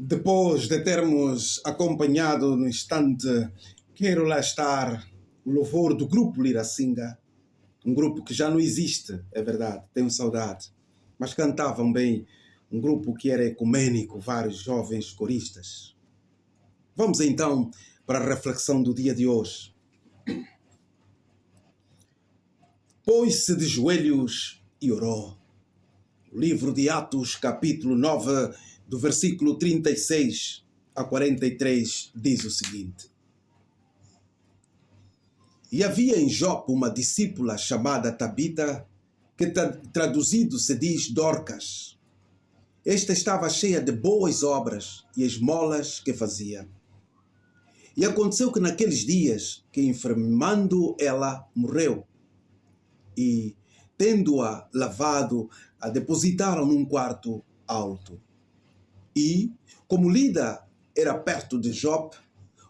Depois de termos acompanhado no instante Quero Lá Estar, o louvor do grupo Liracinga, um grupo que já não existe, é verdade, tenho saudade, mas cantavam bem, um grupo que era ecumênico, vários jovens coristas. Vamos então para a reflexão do dia de hoje. Pôs-se de joelhos e orou. O livro de Atos, capítulo 9, do versículo 36 a 43, diz o seguinte: E havia em Jope uma discípula chamada Tabita, que traduzido se diz Dorcas. Esta estava cheia de boas obras e esmolas que fazia. E aconteceu que naqueles dias, que enfermando ela, morreu. E, tendo-a lavado, a depositaram num quarto alto. E, como Lida era perto de Jope,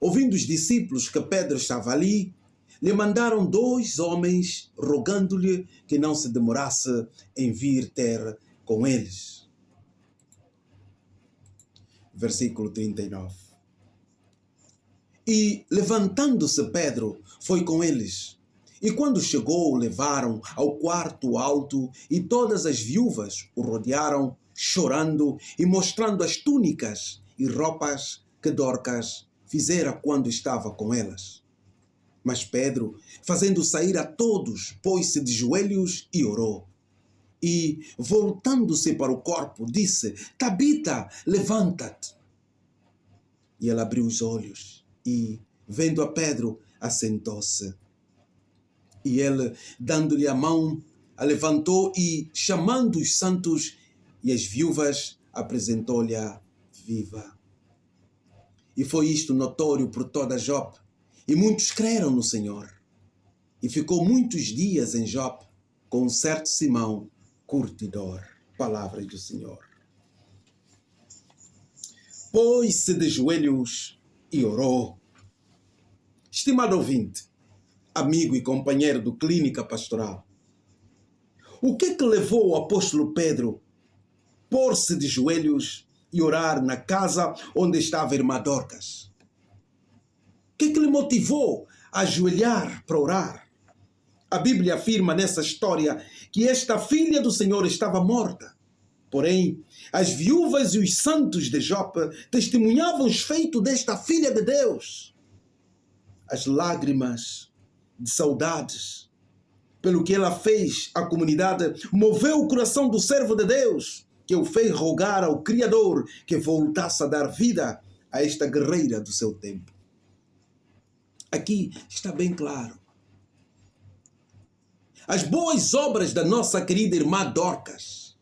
ouvindo os discípulos que Pedro estava ali, lhe mandaram 2 homens, rogando-lhe que não se demorasse em vir ter com eles. Versículo 39. E, levantando-se Pedro, foi com eles. E quando chegou, o levaram ao quarto alto, e todas as viúvas o rodearam, chorando e mostrando as túnicas e roupas que Dorcas fizera quando estava com elas. Mas Pedro, fazendo sair a todos, pôs-se de joelhos e orou. E, voltando-se para o corpo, disse: Tabita, levanta-te. E ela abriu os olhos e, vendo a Pedro, assentou-se. E ele, dando-lhe a mão, a levantou e, chamando os santos e as viúvas, apresentou-lhe-a viva. E foi isto notório por toda Jope, e muitos creram no Senhor. E ficou muitos dias em Jope com um certo Simão, curtidor. Palavras do Senhor. Pôs-se de joelhos e orou. Estimado ouvinte, amigo e companheiro do Clínica Pastoral, o que levou o apóstolo Pedro a pôr-se de joelhos e orar na casa onde estava a irmã Dorcas? O que lhe motivou a ajoelhar para orar? A Bíblia afirma nessa história que esta filha do Senhor estava morta. Porém, as viúvas e os santos de Jope testemunhavam os feitos desta filha de Deus. As lágrimas de saudades pelo que ela fez à comunidade moveu o coração do servo de Deus, que o fez rogar ao Criador que voltasse a dar vida a esta guerreira do seu tempo. Aqui está bem claro. As boas obras da nossa querida irmã Dorcas,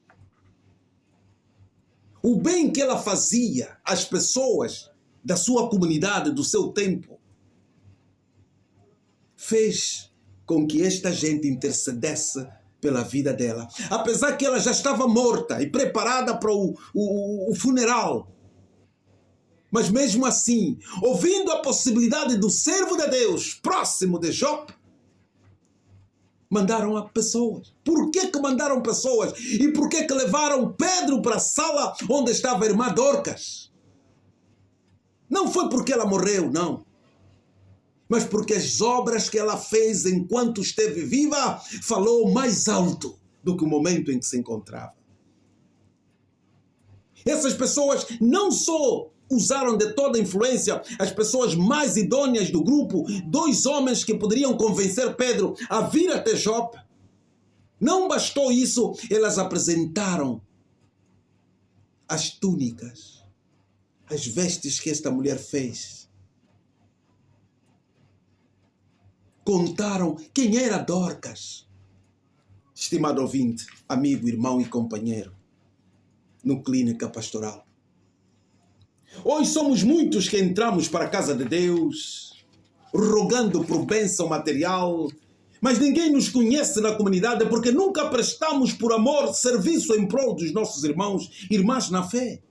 o bem que ela fazia às pessoas da sua comunidade, do seu tempo, fez com que esta gente intercedesse pela vida dela. Apesar que ela já estava morta e preparada para o funeral. Mas mesmo assim, ouvindo a possibilidade do servo de Deus próximo de Jope, mandaram a pessoas. Por que mandaram pessoas? E por que levaram Pedro para a sala onde estava a irmã Dorcas? Não foi porque ela morreu, não. Mas porque as obras que ela fez enquanto esteve viva falou mais alto do que o momento em que se encontrava. Essas pessoas não só usaram de toda a influência as pessoas mais idôneas do grupo, 2 homens que poderiam convencer Pedro a vir até Jope. Não bastou isso, elas apresentaram as túnicas, as vestes que esta mulher fez. Contaram quem era Dorcas. Estimado ouvinte, amigo, irmão e companheiro, no Clínica Pastoral. Hoje somos muitos que entramos para a casa de Deus, rogando por bênção material, mas ninguém nos conhece na comunidade porque nunca prestamos por amor serviço em prol dos nossos irmãos e irmãs na fé.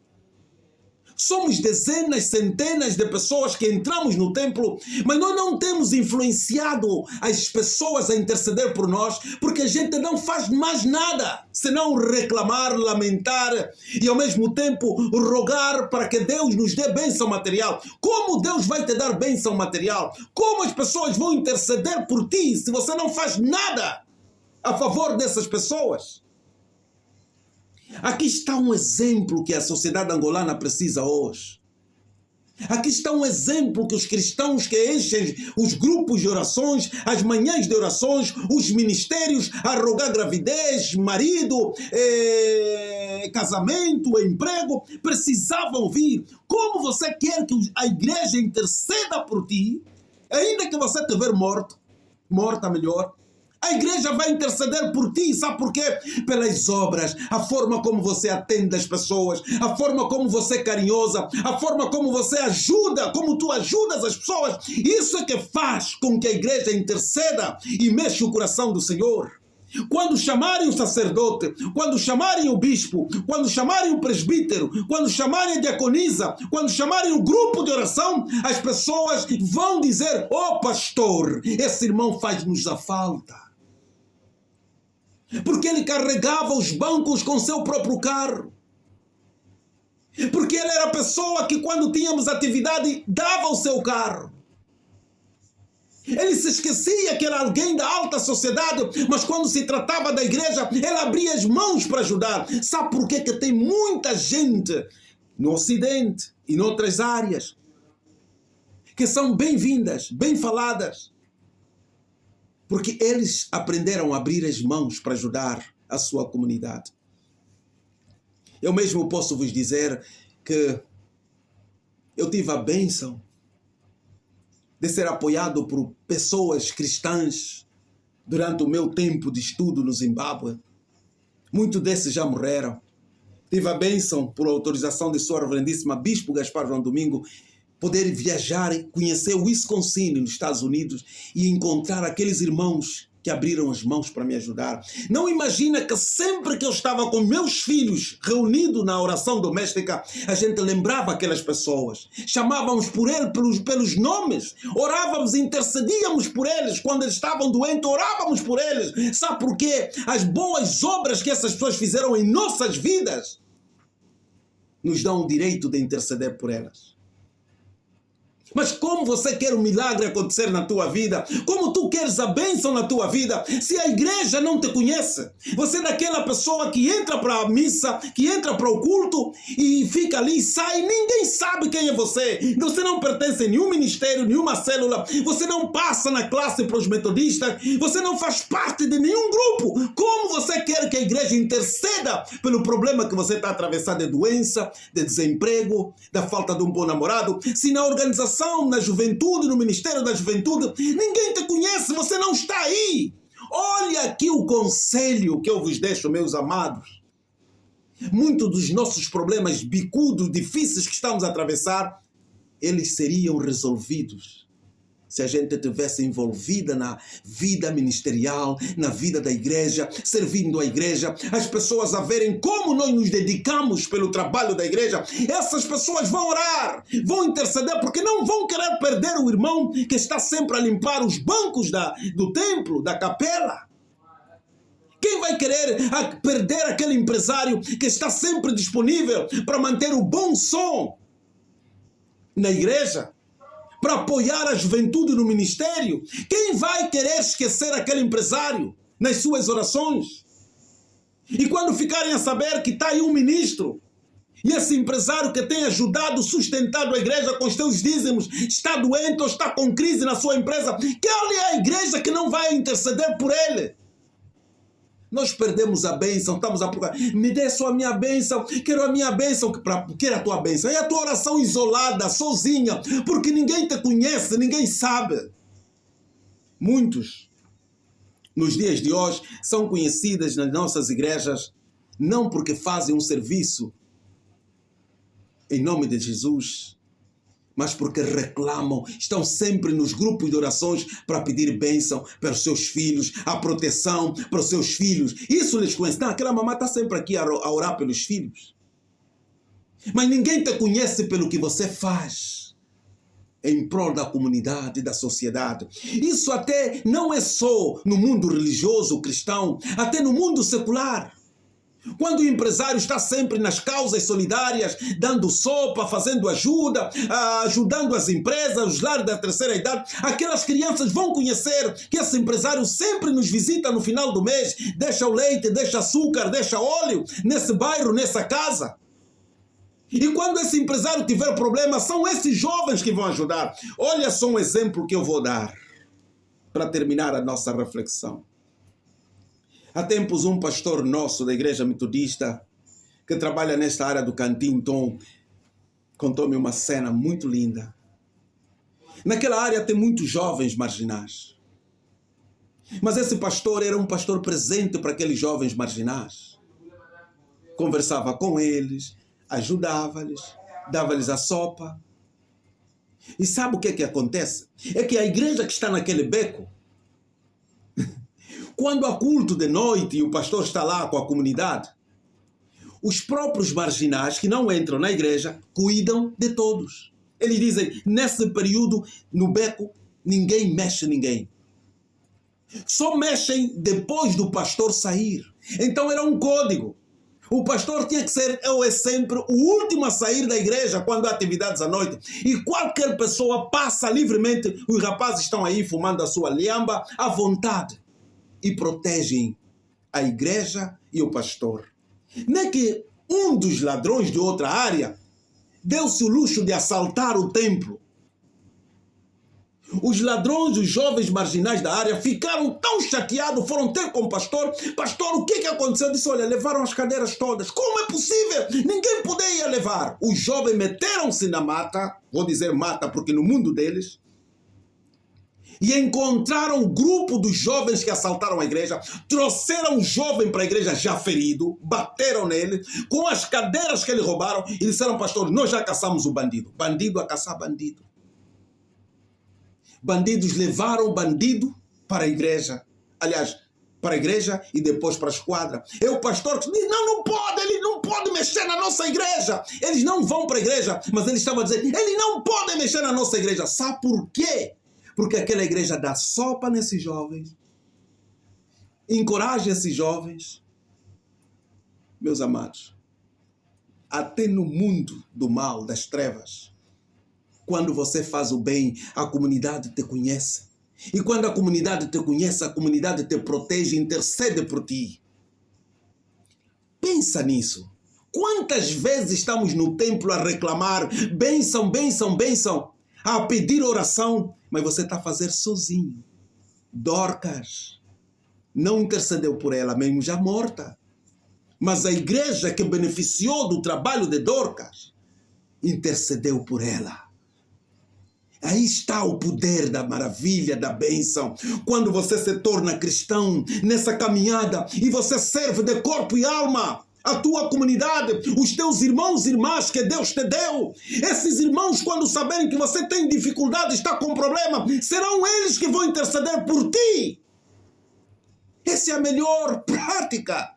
Somos dezenas, centenas de pessoas que entramos no templo, mas nós não temos influenciado as pessoas a interceder por nós, porque a gente não faz mais nada senão reclamar, lamentar e ao mesmo tempo rogar para que Deus nos dê bênção material. Como Deus vai te dar bênção material? Como as pessoas vão interceder por ti se você não faz nada a favor dessas pessoas? Aqui está um exemplo que a sociedade angolana precisa hoje. Aqui está um exemplo que os cristãos que enchem os grupos de orações, as manhãs de orações, os ministérios a rogar gravidez, marido, casamento, emprego, precisavam ouvir. Como você quer que a igreja interceda por ti, ainda que você estiver morta melhor, a igreja vai interceder por ti, sabe por quê? Pelas obras, a forma como você atende as pessoas, a forma como você é carinhosa, a forma como você ajuda, como tu ajudas as pessoas. Isso é que faz com que a igreja interceda e mexa o coração do Senhor. Quando chamarem o sacerdote, quando chamarem o bispo, quando chamarem o presbítero, quando chamarem a diaconisa, quando chamarem o grupo de oração, as pessoas vão dizer: "Oh pastor, esse irmão faz-nos a falta." Porque ele carregava os bancos com seu próprio carro. Porque ele era a pessoa que, quando tínhamos atividade, dava o seu carro. Ele se esquecia que era alguém da alta sociedade, mas quando se tratava da igreja, ele abria as mãos para ajudar. Sabe por quê? Que tem muita gente no Ocidente e em outras áreas que são bem-vindas, bem faladas, porque eles aprenderam a abrir as mãos para ajudar a sua comunidade. Eu mesmo posso vos dizer que eu tive a bênção de ser apoiado por pessoas cristãs durante o meu tempo de estudo no Zimbábue. Muitos desses já morreram. Tive a bênção, por autorização de sua reverendíssima Bispo Gaspar João Domingo, poder viajar e conhecer o Wisconsin, nos Estados Unidos, e encontrar aqueles irmãos que abriram as mãos para me ajudar. Não imagina que sempre que eu estava com meus filhos reunidos na oração doméstica, a gente lembrava aquelas pessoas, chamávamos por eles pelos nomes, orávamos, intercedíamos por eles. Quando eles estavam doentes, orávamos por eles. Sabe por quê? As boas obras que essas pessoas fizeram em nossas vidas nos dão o direito de interceder por elas. Mas como você quer um milagre acontecer na tua vida? Como tu queres a bênção na tua vida se a igreja não te conhece? Você é daquela pessoa que entra para a missa, que entra para o culto e fica ali, sai, ninguém sabe quem é você. Você não pertence a nenhum ministério, nenhuma célula, você não passa na classe para os metodistas, você não faz parte de nenhum grupo. Como você quer que a igreja interceda pelo problema que você está atravessando de doença, de desemprego, da falta de um bom namorado, se na organização, na juventude, no ministério da juventude, ninguém te conhece, você não está aí? Olha aqui o conselho que eu vos deixo, meus amados. Muitos dos nossos problemas bicudos, difíceis que estamos a atravessar, eles seriam resolvidos se a gente tivesse envolvida na vida ministerial, na vida da igreja, servindo a igreja, as pessoas a verem como nós nos dedicamos pelo trabalho da igreja. Essas pessoas vão orar, vão interceder, porque não vão querer perder o irmão que está sempre a limpar os bancos do templo, da capela. Quem vai querer perder aquele empresário que está sempre disponível para manter o bom som na igreja, para apoiar a juventude no ministério? Quem vai querer esquecer aquele empresário nas suas orações? E quando ficarem a saber que está aí um ministro, e esse empresário que tem ajudado, sustentado a igreja com os seus dízimos, está doente ou está com crise na sua empresa, que olha a igreja que não vai interceder por ele. Nós perdemos a bênção, estamos a procurar. Me dê só a minha bênção, quero a minha bênção. Quero a tua bênção. É a tua oração isolada, sozinha, porque ninguém te conhece, ninguém sabe. Muitos, nos dias de hoje, são conhecidas nas nossas igrejas, não porque fazem um serviço em nome de Jesus, mas porque reclamam, estão sempre nos grupos de orações para pedir bênção para os seus filhos, a proteção para os seus filhos. Isso lhes conhece. Não, aquela mamãe está sempre aqui a orar pelos filhos. Mas ninguém te conhece pelo que você faz em prol da comunidade, da sociedade. Isso até não é só no mundo religioso cristão, até no mundo secular. Quando o empresário está sempre nas causas solidárias, dando sopa, fazendo ajuda, ajudando as empresas, os lares da terceira idade, aquelas crianças vão conhecer que esse empresário sempre nos visita no final do mês, deixa o leite, deixa açúcar, deixa óleo nesse bairro, nessa casa. E quando esse empresário tiver problema, são esses jovens que vão ajudar. Olha só um exemplo que eu vou dar para terminar a nossa reflexão. Há tempos um pastor nosso da igreja metodista, que trabalha nesta área do Cantintom, contou-me uma cena muito linda. Naquela área tem muitos jovens marginais. Mas esse pastor era um pastor presente para aqueles jovens marginais. Conversava com eles, ajudava-lhes, dava-lhes a sopa. E sabe o que acontece? É que a igreja que está naquele beco, quando há culto de noite e o pastor está lá com a comunidade, os próprios marginais que não entram na igreja cuidam de todos. Eles dizem, nesse período, no beco, ninguém mexe ninguém. Só mexem depois do pastor sair. Então era um código. O pastor tinha que ser, ou é sempre, o último a sair da igreja quando há atividades à noite. E qualquer pessoa passa livremente, os rapazes estão aí fumando a sua liamba à vontade. E protegem a igreja e o pastor. Não é que um dos ladrões de outra área deu-se o luxo de assaltar o templo. Os ladrões, os jovens marginais da área ficaram tão chateados, foram ter com o pastor. Pastor, o que aconteceu? Disse, olha, levaram as cadeiras todas. Como é possível? Ninguém poderia levar. Os jovens meteram-se na mata, vou dizer mata porque no mundo deles, e encontraram o grupo dos jovens que assaltaram a igreja, trouxeram o jovem para a igreja já ferido, bateram nele, com as cadeiras que eles roubaram, e disseram, pastor, nós já caçamos o bandido. Bandido a caçar bandido. Bandidos levaram o bandido para a igreja. Aliás, para a igreja e depois para a esquadra. É o pastor que diz, não pode, ele não pode mexer na nossa igreja. Eles não vão para a igreja, mas ele estava dizendo, ele não pode mexer na nossa igreja. Sabe por quê? Porque aquela igreja dá sopa nesses jovens, encoraja esses jovens. Meus amados, até no mundo do mal, das trevas, quando você faz o bem, a comunidade te conhece. E quando a comunidade te conhece, a comunidade te protege, intercede por ti. Pensa nisso. Quantas vezes estamos no templo a reclamar, bênção, bênção, bênção, a pedir oração, mas você está a fazer sozinho. Dorcas não intercedeu por ela, mesmo já morta. Mas a igreja que beneficiou do trabalho de Dorcas intercedeu por ela. Aí está o poder da maravilha, da bênção. Quando você se torna cristão nessa caminhada e você serve de corpo e alma a tua comunidade, os teus irmãos e irmãs que Deus te deu. Esses irmãos, quando saberem que você tem dificuldade, está com problema, serão eles que vão interceder por ti. Essa é a melhor prática.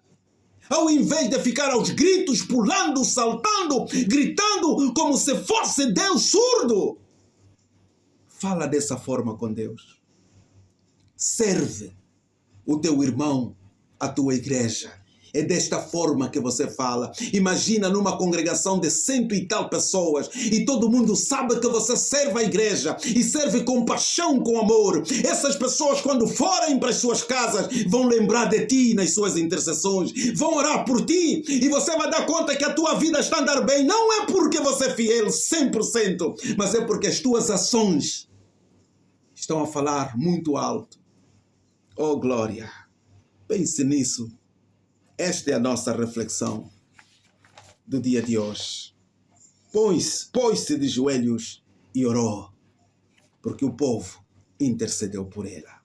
Ao invés de ficar aos gritos, pulando, saltando, gritando como se fosse Deus surdo. Fala dessa forma com Deus. Serve o teu irmão, a tua igreja. É desta forma que você fala. Imagina numa congregação de 100 e tal pessoas e todo mundo sabe que você serve a igreja e serve com paixão, com amor. Essas pessoas, quando forem para as suas casas, vão lembrar de ti nas suas intercessões, vão orar por ti e você vai dar conta que a tua vida está a andar bem. Não é porque você é fiel 100%, mas é porque as tuas ações estão a falar muito alto. Oh, glória! Pense nisso. Esta é a nossa reflexão do dia de hoje. Pôs-se de joelhos e orou, porque o povo intercedeu por ela.